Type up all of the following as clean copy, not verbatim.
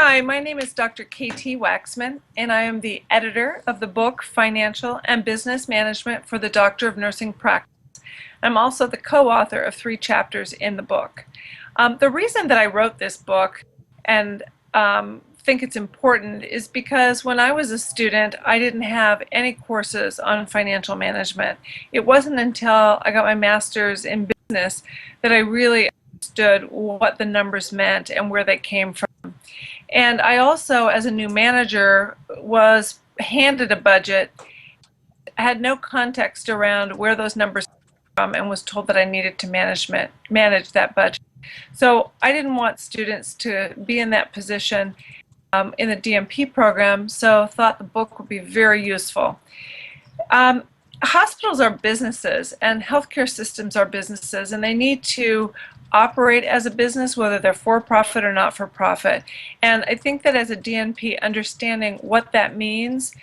Hi, my name is Dr. K.T. Waxman, and I am the editor of the book Financial and Business Management for the Doctor of Nursing Practice. I'm also the co-author of 3 chapters in the book. The reason that I wrote this book and think it's important is because when I was a student, I didn't have any courses on financial management. It wasn't until I got my master's in business that I really understood what the numbers meant and where they came from. And I also, as a new manager, was handed a budget, had no context around where those numbers came from, and was told that I needed to manage that budget. So I didn't want students to be in that position in the DNP program, so thought the book would be very useful. Hospitals are businesses, and healthcare systems are businesses, and they need to operate as a business, whether they're for-profit or not for-profit. And I think that as a DNP, understanding what that means,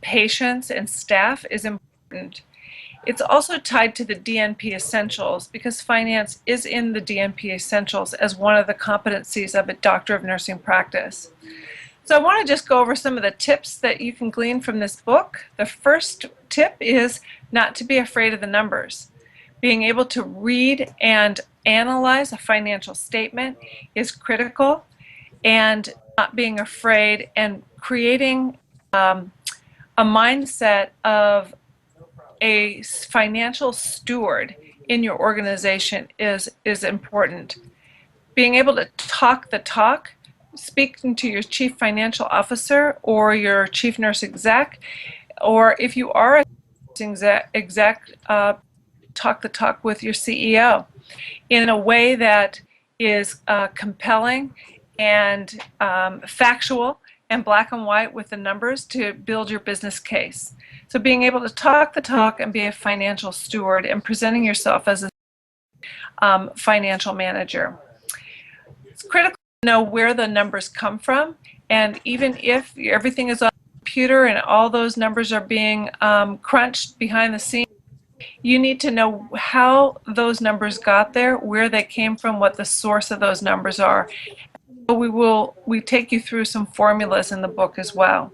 patients and staff, is important. It's also tied to the DNP Essentials, because finance is in the DNP Essentials as one of the competencies of a Doctor of Nursing Practice. So I want to just go over some of the tips that you can glean from this book. The first tip is not to be afraid of the numbers. Being able to read and analyze a financial statement is critical, and not being afraid and creating a mindset of a financial steward in your organization is important. Being able to talk the talk, speaking to your chief financial officer or your chief nurse exec, or if you are a exec, talk the talk with your CEO in a way that is compelling and factual and black and white with the numbers to build your business case. So being able to talk the talk and be a financial steward and presenting yourself as a financial manager. It's critical to know where the numbers come from, and even if everything is on the computer and all those numbers are being crunched behind the scenes, you need to know how those numbers got there, where they came from, what the source of those numbers are. We take you through some formulas in the book as well.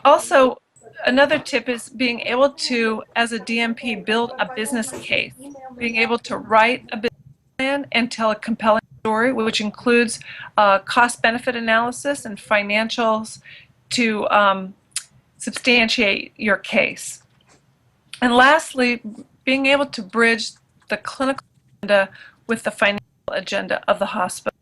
Also, another tip is being able to, as a DNP, build a business case. Being able to write a business plan and tell a compelling story, which includes cost-benefit analysis and financials to substantiate your case. And lastly, being able to bridge the clinical agenda with the financial agenda of the hospital.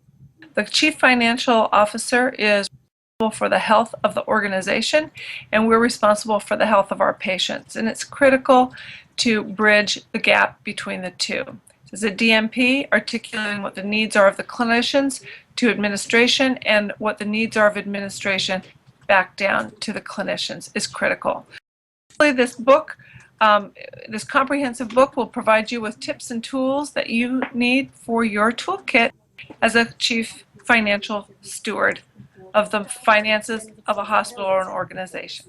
The chief financial officer is responsible for the health of the organization, and we're responsible for the health of our patients. And it's critical to bridge the gap between the two. As a DNP, articulating what the needs are of the clinicians to administration and what the needs are of administration back down to the clinicians is critical. This book, this comprehensive book, will provide you with tips and tools that you need for your toolkit as a chief financial steward of the finances of a hospital or an organization.